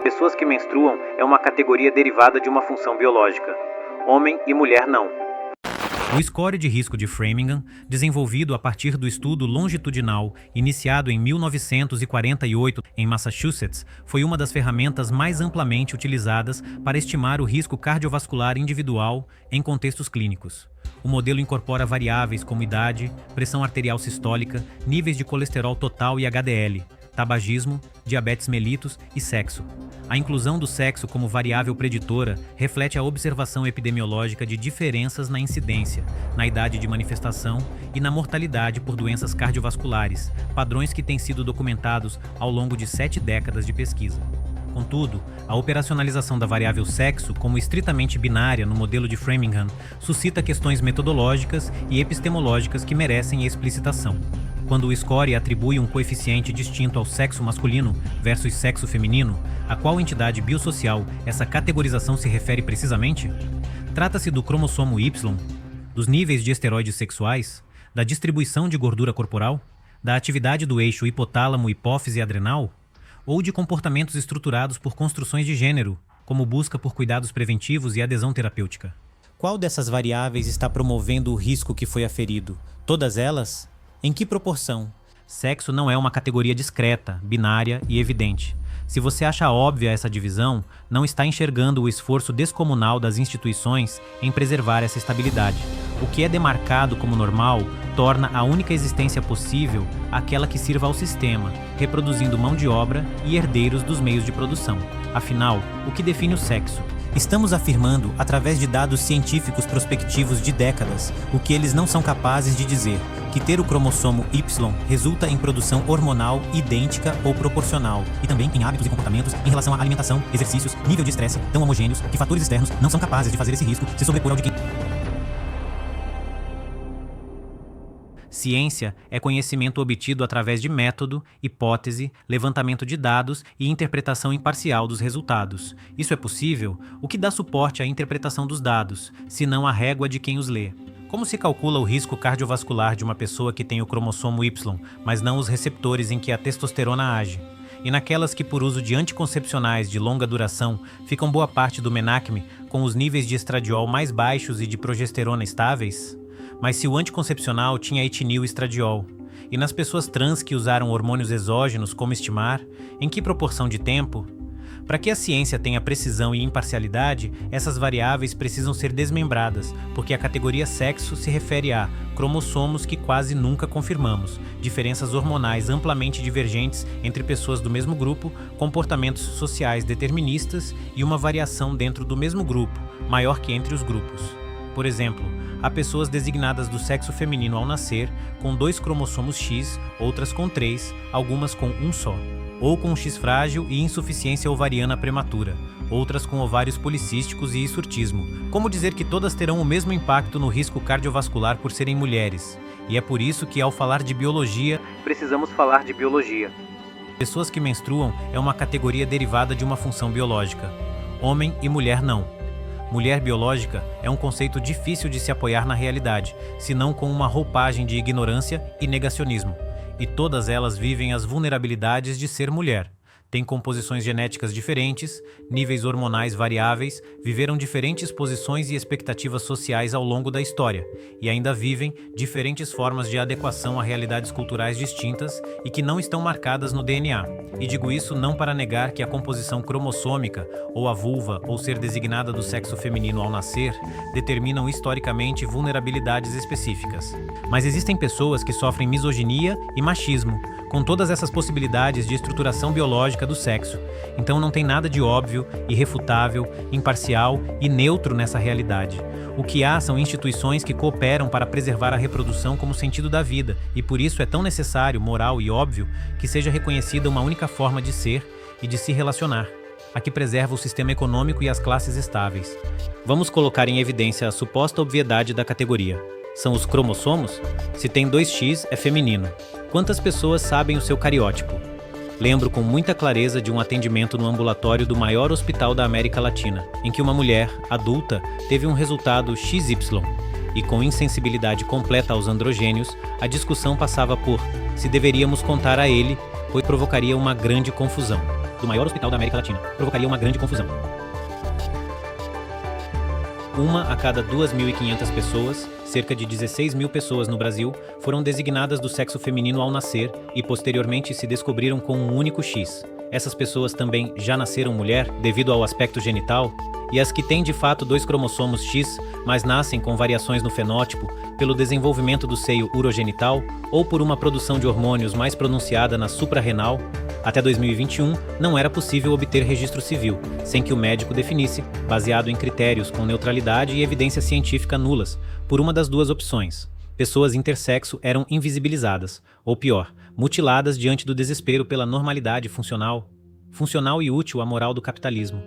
Pessoas que menstruam é uma categoria derivada de uma função biológica. Homem e mulher não. O score de risco de Framingham, desenvolvido a partir do estudo longitudinal iniciado em 1948 em Massachusetts, foi uma das ferramentas mais amplamente utilizadas para estimar o risco cardiovascular individual em contextos clínicos. O modelo incorpora variáveis como idade, pressão arterial sistólica, níveis de colesterol total e HDL, tabagismo, diabetes mellitus e sexo. A inclusão do sexo como variável preditora reflete a observação epidemiológica de diferenças na incidência, na idade de manifestação e na mortalidade por doenças cardiovasculares, padrões que têm sido documentados ao longo de 7 décadas de pesquisa. Contudo, a operacionalização da variável sexo como estritamente binária no modelo de Framingham suscita questões metodológicas e epistemológicas que merecem explicitação. Quando o score atribui um coeficiente distinto ao sexo masculino versus sexo feminino, a qual entidade biosocial essa categorização se refere precisamente? Trata-se do cromossomo Y, dos níveis de esteroides sexuais, da distribuição de gordura corporal, da atividade do eixo hipotálamo-hipófise-adrenal, ou de comportamentos estruturados por construções de gênero, como busca por cuidados preventivos e adesão terapêutica? Qual dessas variáveis está promovendo o risco que foi aferido? Todas elas? Em que proporção? Sexo não é uma categoria discreta, binária e evidente. Se você acha óbvia essa divisão, não está enxergando o esforço descomunal das instituições em preservar essa estabilidade. O que é demarcado como normal torna a única existência possível aquela que sirva ao sistema, reproduzindo mão de obra e herdeiros dos meios de produção. Afinal, o que define o sexo? Estamos afirmando, através de dados científicos prospectivos de décadas, o que eles não são capazes de dizer, que ter o cromossomo Y resulta em produção hormonal idêntica ou proporcional, e também em hábitos e comportamentos em relação à alimentação, exercícios, nível de estresse tão homogêneos que fatores externos não são capazes de fazer esse risco se sobrepor ao de quem... Ciência é conhecimento obtido através de método, hipótese, levantamento de dados e interpretação imparcial dos resultados. Isso é possível? O que dá suporte à interpretação dos dados, se não a régua de quem os lê? Como se calcula o risco cardiovascular de uma pessoa que tem o cromossomo Y, mas não os receptores em que a testosterona age? E naquelas que, por uso de anticoncepcionais de longa duração, ficam boa parte do menacme com os níveis de estradiol mais baixos e de progesterona estáveis? Mas se o anticoncepcional tinha etinil e estradiol, e nas pessoas trans que usaram hormônios exógenos, como estimar, em que proporção de tempo? Para que a ciência tenha precisão e imparcialidade, essas variáveis precisam ser desmembradas, porque a categoria sexo se refere a cromossomos que quase nunca confirmamos, diferenças hormonais amplamente divergentes entre pessoas do mesmo grupo, comportamentos sociais deterministas e uma variação dentro do mesmo grupo, maior que entre os grupos. Por exemplo, há pessoas designadas do sexo feminino ao nascer, com 2 cromossomos X, outras com 3, algumas com um só. Ou com X frágil e insuficiência ovariana prematura, outras com ovários policísticos e hirsutismo. Como dizer que todas terão o mesmo impacto no risco cardiovascular por serem mulheres? E é por isso que, ao falar de biologia, precisamos falar de biologia. Pessoas que menstruam é uma categoria derivada de uma função biológica. Homem e mulher não. Mulher biológica é um conceito difícil de se apoiar na realidade, senão com uma roupagem de ignorância e negacionismo. E todas elas vivem as vulnerabilidades de ser mulher. Têm composições genéticas diferentes, níveis hormonais variáveis, viveram diferentes posições e expectativas sociais ao longo da história, e ainda vivem diferentes formas de adequação a realidades culturais distintas e que não estão marcadas no DNA. E digo isso não para negar que a composição cromossômica, ou a vulva, ou ser designada do sexo feminino ao nascer, determinam historicamente vulnerabilidades específicas. Mas existem pessoas que sofrem misoginia e machismo, com todas essas possibilidades de estruturação biológica do sexo. Então não tem nada de óbvio, irrefutável, imparcial e neutro nessa realidade. O que há são instituições que cooperam para preservar a reprodução como sentido da vida, e por isso é tão necessário, moral e óbvio que seja reconhecida uma única forma de ser e de se relacionar, a que preserva o sistema econômico e as classes estáveis. Vamos colocar em evidência a suposta obviedade da categoria. São os cromossomos? Se tem 2X, é feminino. Quantas pessoas sabem o seu cariótipo? Lembro com muita clareza de um atendimento no ambulatório do maior hospital da América Latina, em que uma mulher, adulta, teve um resultado XY, e com insensibilidade completa aos androgênios, a discussão passava por se deveríamos contar a ele, pois provocaria uma grande confusão. do maior hospital da América Latina, provocaria uma grande confusão. Uma a cada 2.500 pessoas, cerca de 16 mil pessoas no Brasil, foram designadas do sexo feminino ao nascer e posteriormente se descobriram com um único X. Essas pessoas também já nasceram mulher devido ao aspecto genital, e as que têm de fato 2 cromossomos X, mas nascem com variações no fenótipo, pelo desenvolvimento do seio urogenital ou por uma produção de hormônios mais pronunciada na suprarrenal. Até 2021, não era possível obter registro civil, sem que o médico definisse, baseado em critérios com neutralidade e evidência científica nulas, por uma das 2 opções. Pessoas intersexo eram invisibilizadas, ou pior, mutiladas diante do desespero pela normalidade funcional e útil à moral do capitalismo.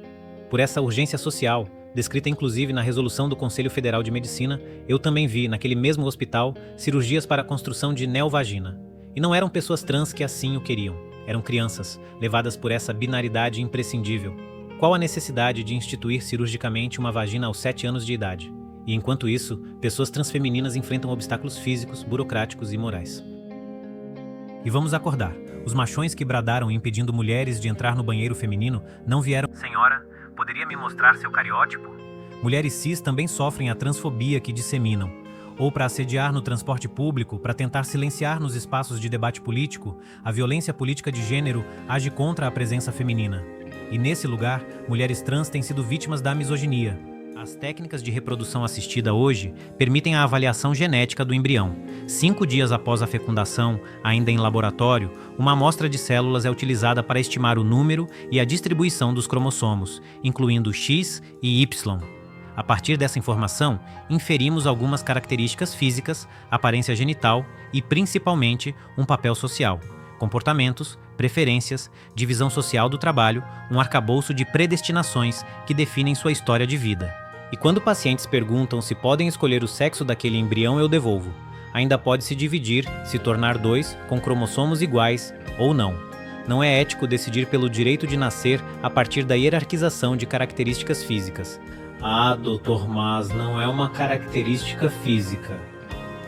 Por essa urgência social, descrita inclusive na resolução do Conselho Federal de Medicina, eu também vi, naquele mesmo hospital, cirurgias para a construção de neovagina. E não eram pessoas trans que assim o queriam. Eram crianças, levadas por essa binaridade imprescindível. Qual a necessidade de instituir cirurgicamente uma vagina aos 7 anos de idade? E enquanto isso, pessoas transfemininas enfrentam obstáculos físicos, burocráticos e morais. E vamos acordar. Os machões que bradaram impedindo mulheres de entrar no banheiro feminino não vieram... Senhora, poderia me mostrar seu cariótipo? Mulheres cis também sofrem a transfobia que disseminam. Ou para assediar no transporte público, para tentar silenciar nos espaços de debate político, a violência política de gênero age contra a presença feminina. E nesse lugar, mulheres trans têm sido vítimas da misoginia. As técnicas de reprodução assistida hoje permitem a avaliação genética do embrião. 5 dias após a fecundação, ainda em laboratório, uma amostra de células é utilizada para estimar o número e a distribuição dos cromossomos, incluindo X e Y. A partir dessa informação, inferimos algumas características físicas, aparência genital e, principalmente, um papel social, comportamentos, preferências, divisão social do trabalho, um arcabouço de predestinações que definem sua história de vida. E quando pacientes perguntam se podem escolher o sexo daquele embrião, eu devolvo. Ainda pode se dividir, se tornar 2, com cromossomos iguais ou não. Não é ético decidir pelo direito de nascer a partir da hierarquização de características físicas. Ah, doutor, mas não é uma característica física.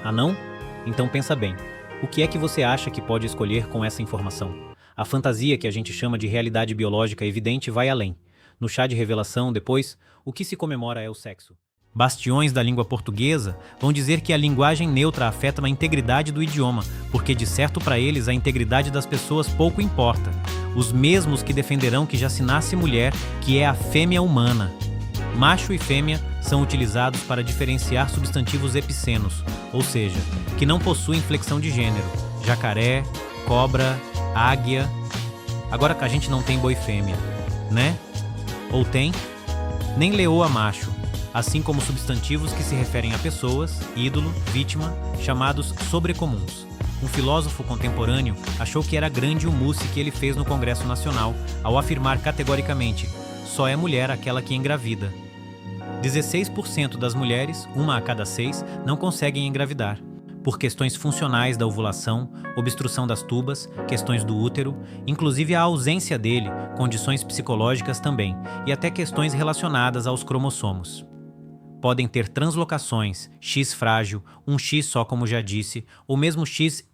Ah, não? Então pensa bem. O que é que você acha que pode escolher com essa informação? A fantasia que a gente chama de realidade biológica evidente vai além. No chá de revelação, depois, o que se comemora é o sexo. Bastiões da língua portuguesa vão dizer que a linguagem neutra afeta a integridade do idioma, porque de certo para eles a integridade das pessoas pouco importa. Os mesmos que defenderão que já se nasce mulher, que é a fêmea humana. Macho e fêmea são utilizados para diferenciar substantivos epicenos, ou seja, que não possuem flexão de gênero. Jacaré, cobra, águia. Agora que a gente não tem boi fêmea, né? Ou tem? Nem leoa macho, assim como substantivos que se referem a pessoas, ídolo, vítima, chamados sobrecomuns. Um filósofo contemporâneo achou que era grande o mousse que ele fez no Congresso Nacional ao afirmar categoricamente: só é mulher aquela que engravida. 16% das mulheres, 1 a cada 6, não conseguem engravidar, por questões funcionais da ovulação, obstrução das tubas, questões do útero, inclusive a ausência dele, condições psicológicas também, e até questões relacionadas aos cromossomos. Podem ter translocações, X frágil, um X só como já disse, ou mesmo XY,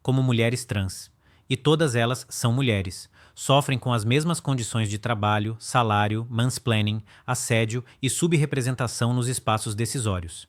como mulheres trans. E todas elas são mulheres. Sofrem com as mesmas condições de trabalho, salário, mansplaining, assédio e subrepresentação nos espaços decisórios.